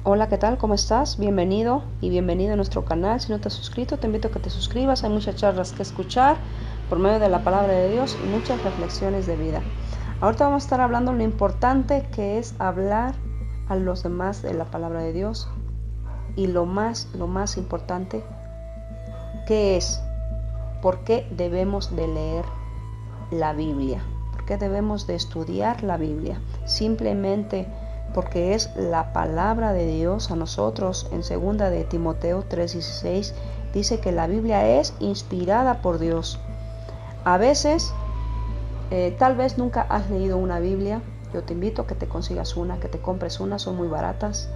Hola, ¿qué tal? ¿Cómo estás? Bienvenido y bienvenido a nuestro canal. Si no te has suscrito, te invito a que te suscribas. Hay muchas charlas que escuchar por medio de la palabra de Dios y muchas reflexiones de vida. Ahorita vamos a estar hablando de lo importante que es hablar a los demás de la palabra de Dios y lo más importante que es por qué debemos de leer la Biblia. ¿Por qué debemos de estudiar la Biblia? Simplemente porque es la palabra de Dios a nosotros. En 2 de Timoteo 3:16 dice que la Biblia es inspirada por Dios. A veces, tal vez nunca has leído una Biblia. Yo te invito a que te consigas una, que te compres una, son muy baratas.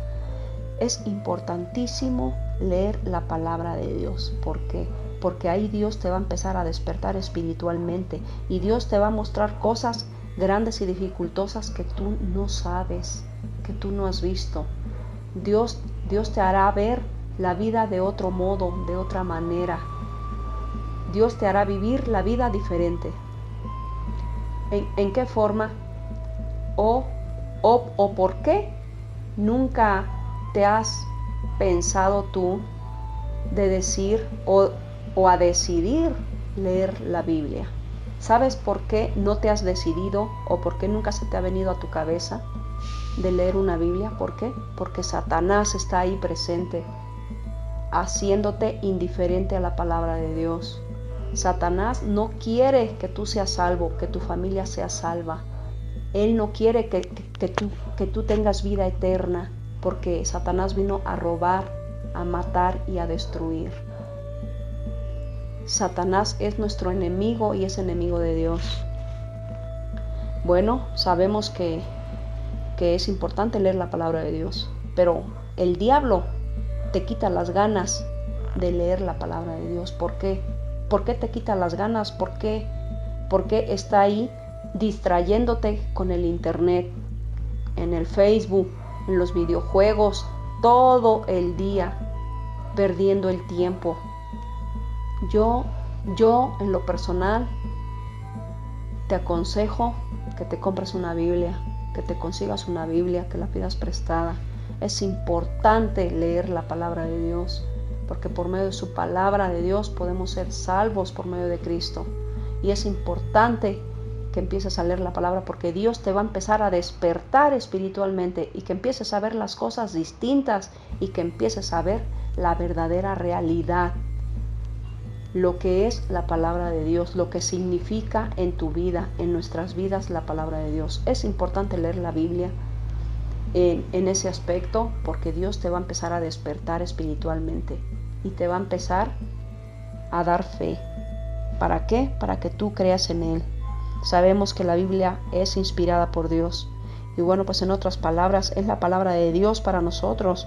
Es importantísimo leer la palabra de Dios. ¿Por qué? Porque ahí Dios te va a empezar a despertar espiritualmente y Dios te va a mostrar cosas grandes y dificultosas que tú no sabes, que tú no has visto. Dios te hará ver la vida de otro modo, de otra manera. Dios te hará vivir la vida diferente. ¿En qué forma? ¿O por qué nunca te has pensado tú de decir o a decidir leer la Biblia? ¿Sabes por qué no te has decidido o por qué nunca se te ha venido a tu cabeza de leer una Biblia? ¿Por qué? Porque Satanás está ahí presente, haciéndote indiferente a la palabra de Dios. Satanás no quiere que tú seas salvo, que tu familia sea salva. Él no quiere que tú tengas vida eterna, porque Satanás vino a robar, a matar y a destruir. Satanás es nuestro enemigo y es enemigo de Dios. Bueno, sabemos que es importante leer la palabra de Dios, pero el diablo te quita las ganas de leer la palabra de Dios. ¿Por qué? ¿Por qué te quita las ganas? ¿Por qué está ahí distrayéndote con el internet, en el Facebook, en los videojuegos, todo el día, perdiendo el tiempo? Yo en lo personal te aconsejo que te compres una Biblia, que te consigas una Biblia, que la pidas prestada. Es importante leer la palabra de Dios, porque por medio de su palabra de Dios podemos ser salvos por medio de Cristo. Y es importante que empieces a leer la palabra, porque Dios te va a empezar a despertar espiritualmente y que empieces a ver las cosas distintas y que empieces a ver la verdadera realidad, lo que es la palabra de Dios, lo que significa en tu vida, en nuestras vidas, la palabra de Dios. Es importante leer la Biblia en ese aspecto, porque Dios te va a empezar a despertar espiritualmente y te va a empezar a dar fe. ¿Para qué? Para que tú creas en Él. Sabemos que la Biblia es inspirada por Dios. Y bueno, pues en otras palabras, es la palabra de Dios para nosotros.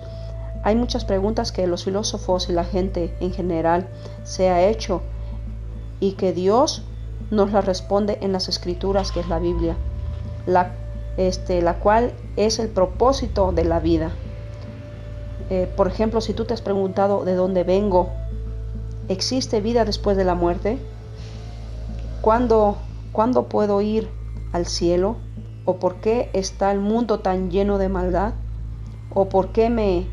Hay muchas preguntas que los filósofos y la gente en general se ha hecho y que Dios nos las responde en las Escrituras, que es la Biblia, la cual es el propósito de la vida. Por ejemplo, si tú te has preguntado de dónde vengo, ¿existe vida después de la muerte? ¿Cuándo puedo ir al cielo? ¿O por qué está el mundo tan lleno de maldad? ¿O por qué me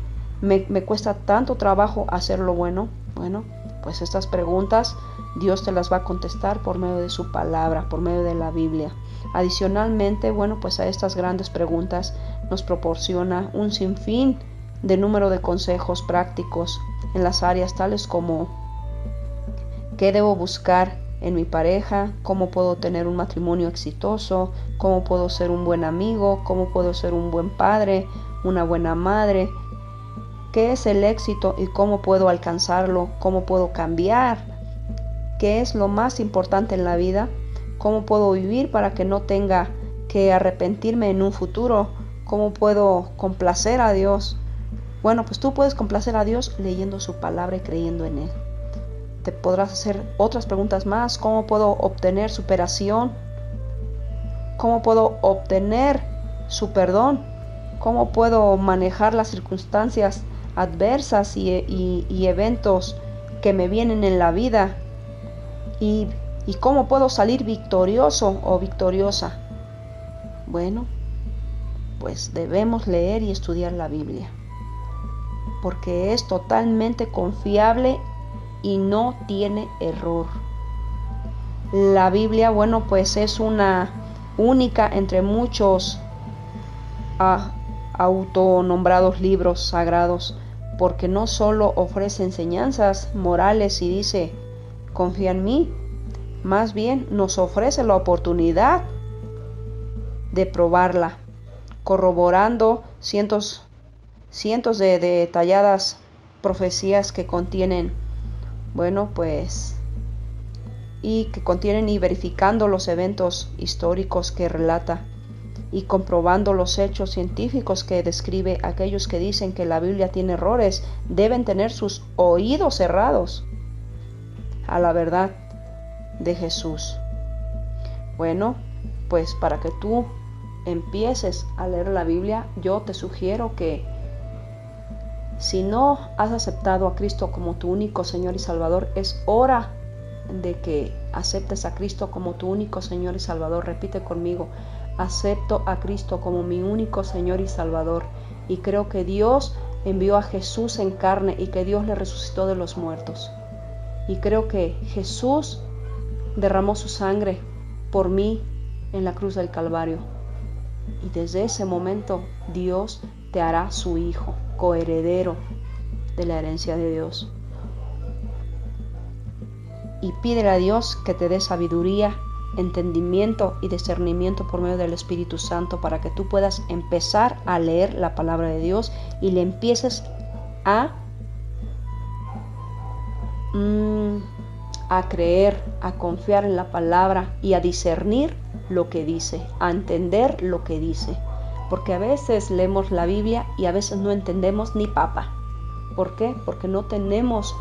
cuesta tanto trabajo hacer lo bueno? Bueno, pues estas preguntas Dios te las va a contestar por medio de su palabra, por medio de la Biblia. Adicionalmente, bueno, pues a estas grandes preguntas nos proporciona un sinfín de número de consejos prácticos en las áreas tales como qué debo buscar en mi pareja, cómo puedo tener un matrimonio exitoso, cómo puedo ser un buen amigo, cómo puedo ser un buen padre, una buena madre, qué es el éxito y cómo puedo alcanzarlo, cómo puedo cambiar, qué es lo más importante en la vida, cómo puedo vivir para que no tenga que arrepentirme en un futuro, cómo puedo complacer a Dios. Bueno, pues tú puedes complacer a Dios leyendo su palabra y creyendo en Él. Te podrás hacer otras preguntas más. ¿Cómo puedo obtener superación? ¿Cómo puedo obtener su perdón? ¿Cómo puedo manejar las circunstancias adversas y eventos que me vienen en la vida? ¿Y cómo puedo salir victorioso o victoriosa? Bueno, pues debemos leer y estudiar la Biblia. porque es totalmente confiable y no tiene error. La Biblia, bueno, pues es una única entre muchos autonombrados libros sagrados, porque no solo ofrece enseñanzas morales y dice, confía en mí, más bien nos ofrece la oportunidad de probarla, corroborando cientos de detalladas profecías que contienen, bueno, pues, y verificando los eventos históricos que relata y comprobando los hechos científicos que describe. Aquellos que dicen que la Biblia tiene errores deben tener sus oídos cerrados a la verdad de Jesús. Bueno, pues para que tú empieces a leer la Biblia, yo te sugiero que si no has aceptado a Cristo como tu único Señor y Salvador, es hora de que aceptes a Cristo como tu único Señor y Salvador. Repite conmigo: acepto a Cristo como mi único Señor y Salvador, y creo que Dios envió a Jesús en carne y que Dios le resucitó de los muertos, y creo que Jesús derramó su sangre por mí en la cruz del Calvario, y desde ese momento Dios te hará su hijo, coheredero de la herencia de Dios. Y pídele a Dios que te dé sabiduría, entendimiento y discernimiento por medio del Espíritu Santo, para que tú puedas empezar a leer la palabra de Dios y le empieces a creer, a confiar en la palabra y a discernir lo que dice, a entender lo que dice. Porque a veces leemos la Biblia y a veces no entendemos ni papa. ¿Por qué? Porque no tenemos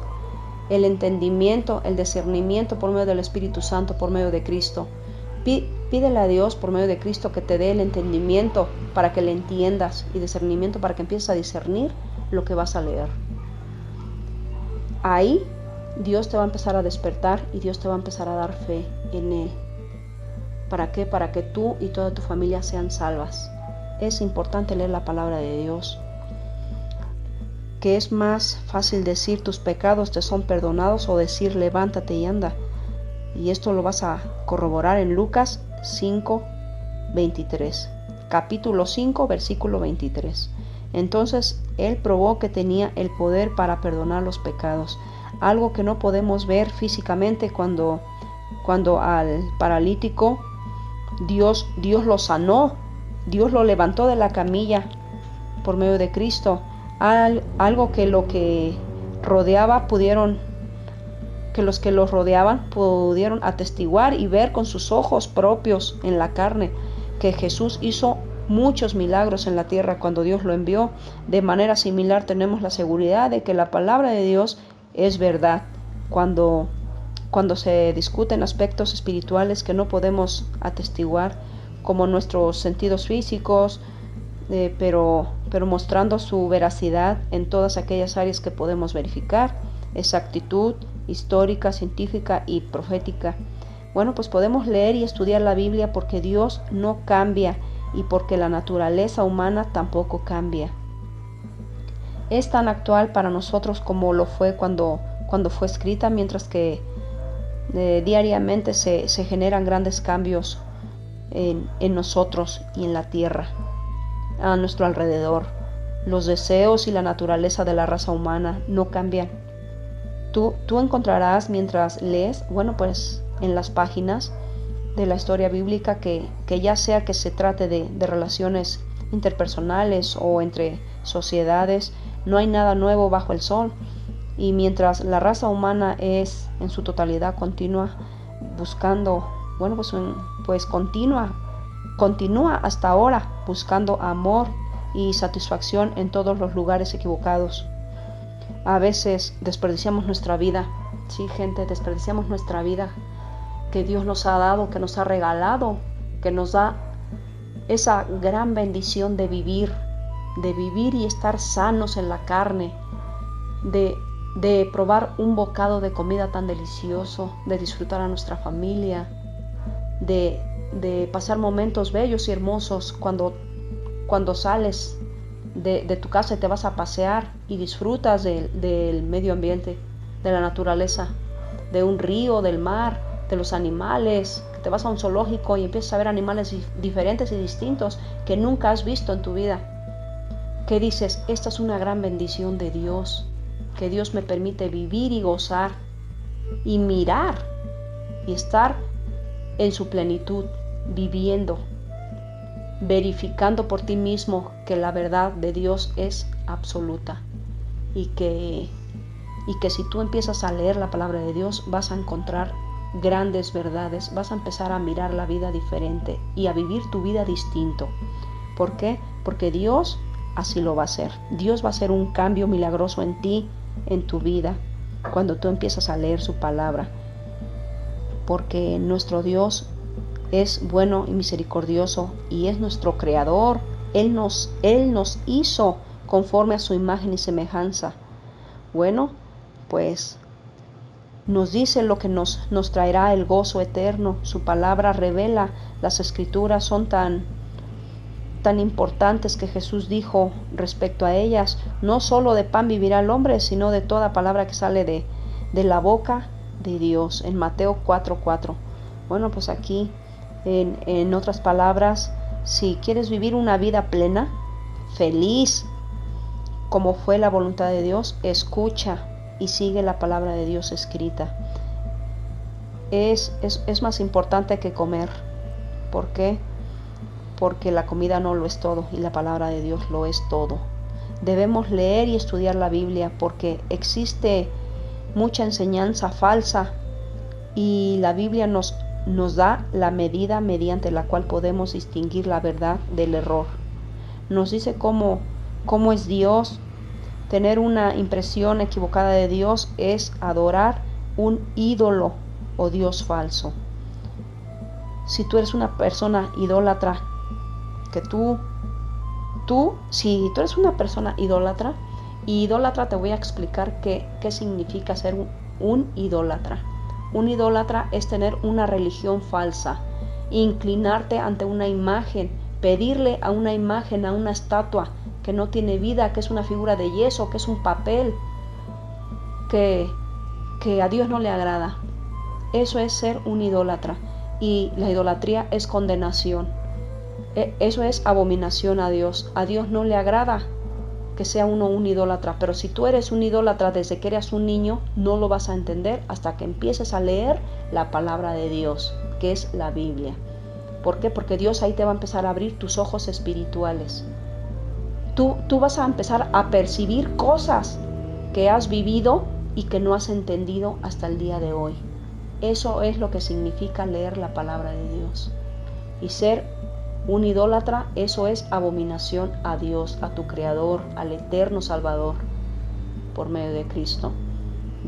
el entendimiento, el discernimiento por medio del Espíritu Santo, por medio de Cristo. Pídele a Dios por medio de Cristo que te dé el entendimiento para que le entiendas y discernimiento para que empieces a discernir lo que vas a leer. Ahí Dios te va a empezar a despertar y Dios te va a empezar a dar fe en Él. ¿Para qué? Para que tú y toda tu familia sean salvas. Es importante leer la palabra de Dios. Que es más fácil decir tus pecados te son perdonados o decir levántate y anda. Y esto lo vas a corroborar en Lucas 5:23. Capítulo 5, versículo 23. Entonces Él probó que tenía el poder para perdonar los pecados. Algo que no podemos ver físicamente cuando al paralítico Dios lo sanó. Dios lo levantó de la camilla por medio de Cristo. Algo que los que los rodeaban pudieron atestiguar y ver con sus ojos propios en la carne, que Jesús hizo muchos milagros en la tierra cuando Dios lo envió. De manera similar tenemos la seguridad de que la palabra de Dios es verdad cuando se discuten aspectos espirituales que no podemos atestiguar, como nuestros sentidos físicos, pero mostrando su veracidad en todas aquellas áreas que podemos verificar: exactitud histórica, científica y profética. Bueno, pues podemos leer y estudiar la Biblia porque Dios no cambia y porque la naturaleza humana tampoco cambia. Es tan actual para nosotros como lo fue cuando fue escrita, mientras que diariamente se generan grandes cambios en nosotros y en la tierra, a nuestro alrededor. Los deseos y la naturaleza de la raza humana no cambian. Tú encontrarás mientras lees, bueno, pues en las páginas de la historia bíblica, que ya sea que se trate de relaciones interpersonales o entre sociedades, no hay nada nuevo bajo el sol. Y mientras la raza humana es en su totalidad continua buscando, bueno, pues continúa hasta ahora buscando amor y satisfacción en todos los lugares equivocados. A veces desperdiciamos nuestra vida, sí, gente, desperdiciamos nuestra vida que Dios nos ha dado, que nos ha regalado, que nos da esa gran bendición de vivir y estar sanos en la carne, de probar un bocado de comida tan delicioso, de disfrutar a nuestra familia, de pasar momentos bellos y hermosos cuando sales de tu casa y te vas a pasear y disfrutas del medio ambiente, de la naturaleza, de un río, del mar, de los animales, que te vas a un zoológico y empiezas a ver animales diferentes y distintos que nunca has visto en tu vida, que dices, esta es una gran bendición de Dios, que Dios me permite vivir y gozar y mirar y estar en su plenitud, viviendo, verificando por ti mismo que la verdad de Dios es absoluta y que si tú empiezas a leer la palabra de Dios vas a encontrar grandes verdades, vas a empezar a mirar la vida diferente y a vivir tu vida distinto. ¿Por qué? Porque Dios así lo va a hacer. Dios va a hacer un cambio milagroso en ti, en tu vida, cuando tú empiezas a leer su palabra. Porque nuestro Dios es bueno y misericordioso y es nuestro creador. Él nos hizo conforme a su imagen y semejanza. Bueno, pues nos dice lo que nos traerá el gozo eterno. Su palabra revela, las escrituras son tan importantes que Jesús dijo respecto a ellas, no solo de pan vivirá el hombre, sino de toda palabra que sale de la boca de Dios, en Mateo 4:4. Bueno, pues aquí, en otras palabras, si quieres vivir una vida plena, feliz, como fue la voluntad de Dios, escucha y sigue la palabra de Dios escrita. Es más importante que comer. ¿Por qué? Porque la comida no lo es todo y la palabra de Dios lo es todo. Debemos leer y estudiar la Biblia porque existe mucha enseñanza falsa y la Biblia nos da la medida mediante la cual podemos distinguir la verdad del error. Nos dice cómo es Dios. Tener una impresión equivocada de Dios es adorar un ídolo o Dios falso. Si tú eres una persona idólatra, si tú eres una persona idólatra, y idólatra te voy a explicar qué significa ser un idólatra. Un idólatra es tener una religión falsa, inclinarte ante una imagen, pedirle a una imagen, a una estatua que no tiene vida, que es una figura de yeso, que es un papel, que a Dios no le agrada. Eso es ser un idólatra, y la idolatría es condenación. Eso es abominación a Dios. A Dios no le agrada que sea uno un idólatra, pero si tú eres un idólatra desde que eres un niño, no lo vas a entender hasta que empieces a leer la palabra de Dios, que es la Biblia. ¿Por qué? Porque Dios ahí te va a empezar a abrir tus ojos espirituales. Tú vas a empezar a percibir cosas que has vivido y que no has entendido hasta el día de hoy. Eso es lo que significa leer la palabra de Dios. Y ser un idólatra, eso es abominación a Dios, a tu Creador, al eterno Salvador, por medio de Cristo.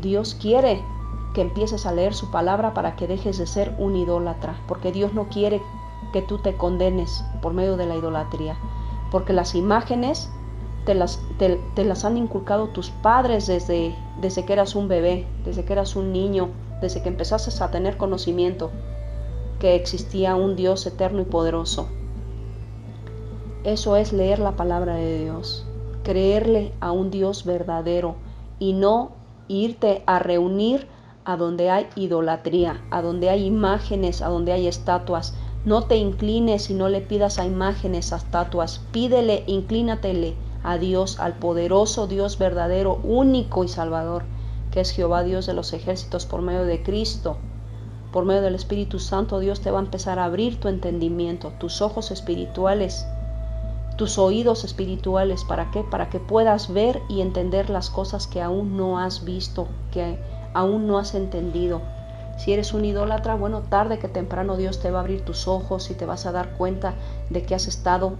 Dios quiere que empieces a leer su palabra para que dejes de ser un idólatra, porque Dios no quiere que tú te condenes por medio de la idolatría, porque las imágenes te las han inculcado tus padres desde que eras un bebé, desde que eras un niño, desde que empezaste a tener conocimiento que existía un Dios eterno y poderoso. Eso es leer la palabra de Dios, creerle a un Dios verdadero y no irte a reunir a donde hay idolatría, a donde hay imágenes, a donde hay estatuas. No te inclines y no le pidas a imágenes, a estatuas. Pídele, inclínatele a Dios, al poderoso Dios verdadero, único y salvador, que es Jehová Dios de los ejércitos, por medio de Cristo. Por medio del Espíritu Santo, Dios te va a empezar a abrir tu entendimiento, tus ojos espirituales, tus oídos espirituales. ¿Para qué? Para que puedas ver y entender las cosas que aún no has visto, que aún no has entendido. Si eres un idólatra, bueno, tarde que temprano Dios te va a abrir tus ojos y te vas a dar cuenta de que has estado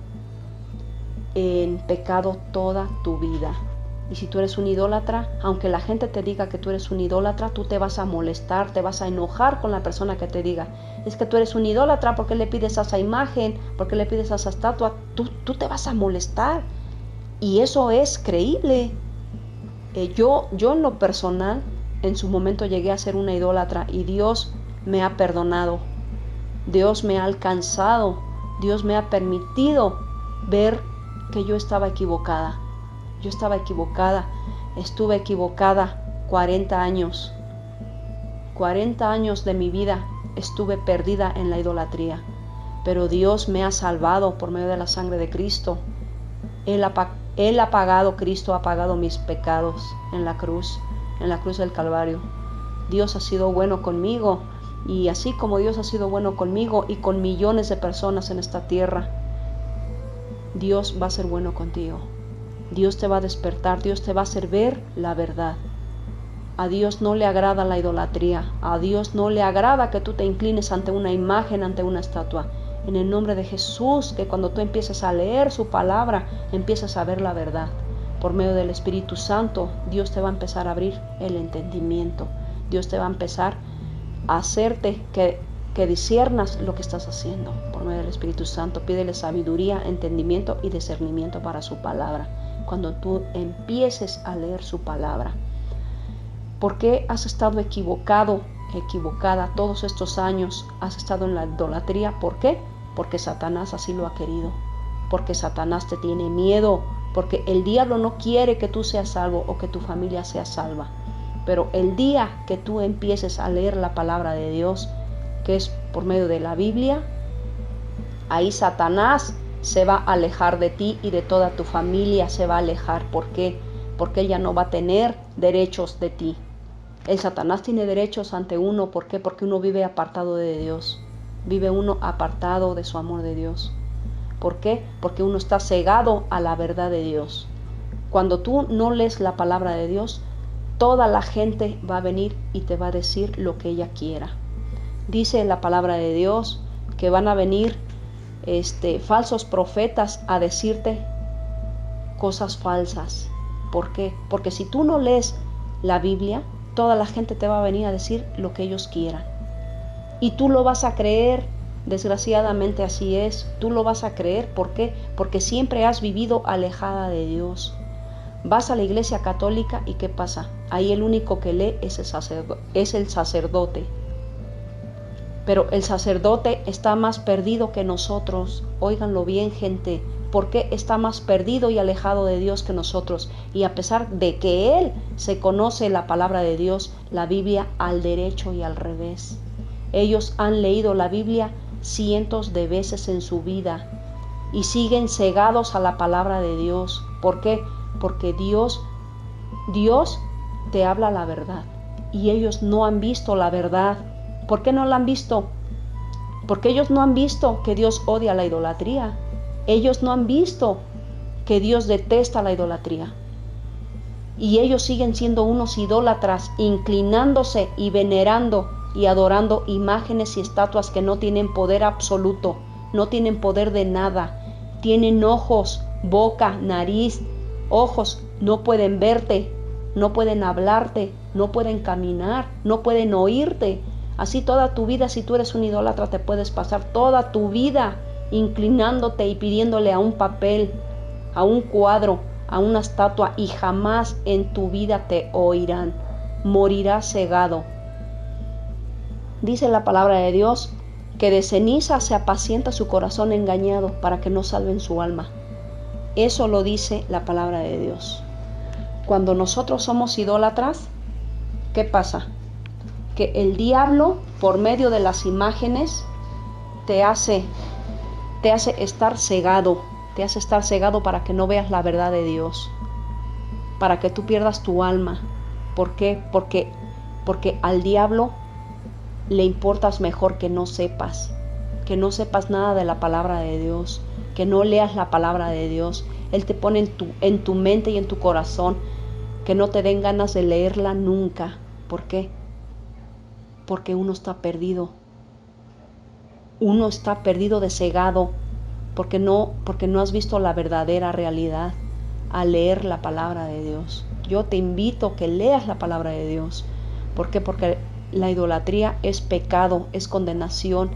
en pecado toda tu vida. Y si tú eres un idólatra, aunque la gente te diga que tú eres un idólatra, tú te vas a molestar, te vas a enojar con la persona que te diga, es que tú eres un idólatra, ¿por qué le pides a esa imagen? ¿Por qué le pides a esa estatua? Tú te vas a molestar. Y eso es creíble. Yo en lo personal, en su momento llegué a ser una idólatra y Dios me ha perdonado. Dios me ha alcanzado. Dios me ha permitido ver que yo estaba equivocada. Yo estaba equivocada. Estuve equivocada 40 años. 40 años de mi vida estuve perdida en la idolatría. Pero Dios me ha salvado por medio de la sangre de Cristo. Él ha pagado, Cristo ha pagado mis pecados en la cruz del Calvario. Dios ha sido bueno conmigo, y así como Dios ha sido bueno conmigo y con millones de personas en esta tierra, Dios va a ser bueno contigo. Dios te va a despertar, Dios te va a hacer ver la verdad. A Dios no le agrada la idolatría, a Dios no le agrada que tú te inclines ante una imagen, ante una estatua. En el nombre de Jesús, que cuando tú empieces a leer su palabra, empieces a ver la verdad. Por medio del Espíritu Santo, Dios te va a empezar a abrir el entendimiento. Dios te va a empezar a hacerte que disciernas lo que estás haciendo. Por medio del Espíritu Santo, pídele sabiduría, entendimiento y discernimiento para su palabra. Cuando tú empieces a leer su palabra. ¿Por qué has estado equivocado, equivocada todos estos años? Has estado en la idolatría. ¿Por qué? Porque Satanás así lo ha querido. Porque Satanás te tiene miedo. Porque el diablo no quiere que tú seas salvo o que tu familia sea salva. Pero el día que tú empieces a leer la palabra de Dios, que es por medio de la Biblia, ahí Satanás se va a alejar de ti y de toda tu familia se va a alejar. ¿Por qué? Porque él ya no va a tener derechos de ti. El Satanás tiene derechos ante uno. ¿Por qué? Porque uno vive apartado de Dios. Vive uno apartado de su amor de Dios. ¿Por qué? Porque uno está cegado a la verdad de Dios. Cuando tú no lees la palabra de Dios, toda la gente va a venir y te va a decir lo que ella quiera. Dice la palabra de Dios que van a venir falsos profetas a decirte cosas falsas. ¿Por qué? Porque si tú no lees la Biblia, toda la gente te va a venir a decir lo que ellos quieran. Y tú lo vas a creer. Desgraciadamente así es. Tú lo vas a creer. ¿Por qué? Porque siempre has vivido alejada de Dios. Vas a la iglesia católica y ¿qué pasa? Ahí el único que lee es el sacerdote. Pero el sacerdote está más perdido que nosotros. Óiganlo bien, gente. ¿Por qué está más perdido y alejado de Dios que nosotros? Y a pesar de que él se conoce la palabra de Dios, la Biblia al derecho y al revés. Ellos han leído la Biblia cientos de veces en su vida y siguen cegados a la palabra de Dios. ¿Por qué? Porque Dios te habla la verdad y ellos no han visto la verdad. ¿Por qué no la han visto? Porque ellos no han visto que Dios odia la idolatría. Ellos no han visto que Dios detesta la idolatría. Y ellos siguen siendo unos idólatras, inclinándose y venerando y adorando imágenes y estatuas que no tienen poder absoluto, no tienen poder de nada. Tienen ojos, boca, nariz, ojos, no pueden verte, no pueden hablarte, no pueden caminar, no pueden oírte. Así toda tu vida, si tú eres un idólatra, te puedes pasar toda tu vida inclinándote y pidiéndole a un papel, a un cuadro, a una estatua, y jamás en tu vida te oirán. Morirás cegado. Dice la palabra de Dios que de ceniza se apacienta su corazón engañado para que no salven su alma. Eso lo dice la palabra de Dios. Cuando nosotros somos idólatras, ¿qué pasa? Que el diablo, por medio de las imágenes, te hace estar cegado, para que no veas la verdad de Dios, para que tú pierdas tu alma. ¿Por qué? Porque al diablo le importas mejor que no sepas nada de la palabra de Dios, que no leas la palabra de Dios. Él te pone en tu mente y en tu corazón que no te den ganas de leerla nunca. ¿Por qué? Porque uno está perdido. Uno está perdido de cegado, porque no has visto la verdadera realidad al leer la palabra de Dios. Yo te invito a que leas la palabra de Dios. ¿Por qué? Porque la idolatría es pecado, es condenación.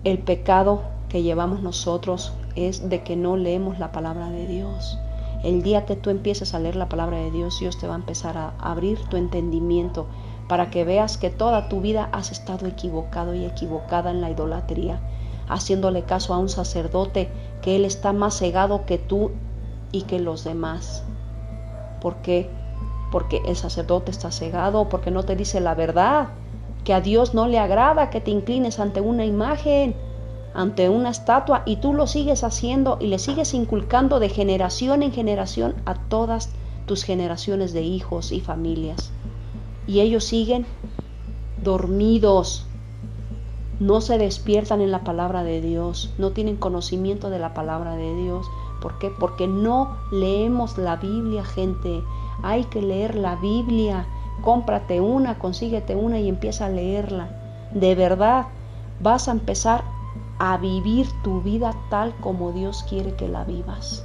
El pecado que llevamos nosotros es de que no leemos la palabra de Dios. El día que tú empieces a leer la palabra de Dios, Dios te va a empezar a abrir tu entendimiento para que veas que toda tu vida has estado equivocado y equivocada en la idolatría, haciéndole caso a un sacerdote que Él está más cegado que tú y que los demás. ¿Por qué? Porque el sacerdote está cegado, porque no te dice la verdad, que a Dios no le agrada que te inclines ante una imagen, ante una estatua, y tú lo sigues haciendo y le sigues inculcando de generación en generación a todas tus generaciones de hijos y familias. Y ellos siguen dormidos, no se despiertan en la palabra de Dios, no tienen conocimiento de la palabra de Dios. ¿Por qué? Porque no leemos la Biblia, gente. Hay que leer la Biblia. Cómprate una, consíguete una y empieza a leerla. De verdad, vas a empezar a vivir tu vida tal como Dios quiere que la vivas.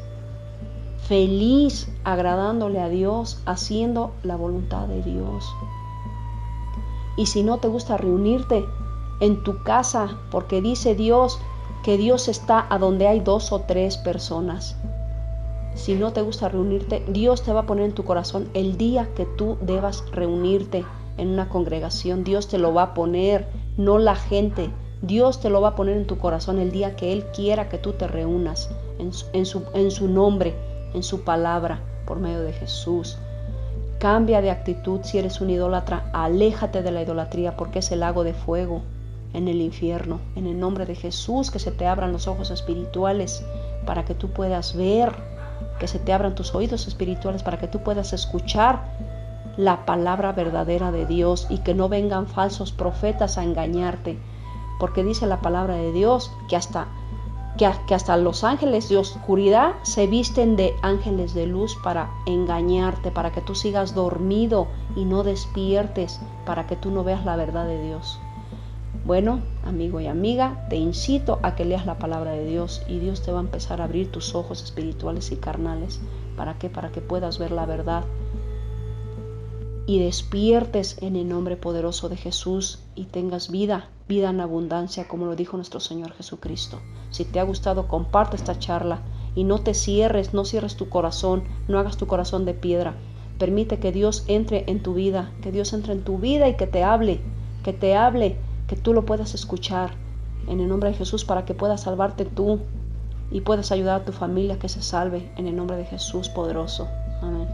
Feliz, agradándole a Dios, haciendo la voluntad de Dios. Y si no te gusta reunirte en tu casa, porque dice Dios que Dios está a donde hay 2 o 3 personas. Si no te gusta reunirte, Dios te va a poner en tu corazón el día que tú debas reunirte en una congregación. Dios te lo va a poner, no la gente. Dios te lo va a poner en tu corazón el día que Él quiera que tú te reúnas en su nombre, en su palabra, por medio de Jesús. Cambia de actitud. Si eres un idólatra, aléjate de la idolatría, porque es el lago de fuego en el infierno. En el nombre de Jesús, que se te abran los ojos espirituales para que tú puedas ver, que se te abran tus oídos espirituales para que tú puedas escuchar la palabra verdadera de Dios, y que no vengan falsos profetas a engañarte, porque dice la palabra de Dios que hasta los ángeles de oscuridad se visten de ángeles de luz para engañarte, para que tú sigas dormido y no despiertes, para que tú no veas la verdad de Dios. Bueno, amigo y amiga, te incito a que leas la palabra de Dios, y Dios te va a empezar a abrir tus ojos espirituales y carnales. ¿Para qué? Para que puedas ver la verdad y despiertes en el nombre poderoso de Jesús y tengas vida en abundancia, como lo dijo nuestro Señor Jesucristo. Si te ha gustado, comparte esta charla y no te cierres, no cierres tu corazón, no hagas tu corazón de piedra. Permite que Dios entre en tu vida, que Dios entre en tu vida y que te hable, que tú lo puedas escuchar en el nombre de Jesús, para que puedas salvarte tú y puedas ayudar a tu familia que se salve en el nombre de Jesús poderoso. Amén.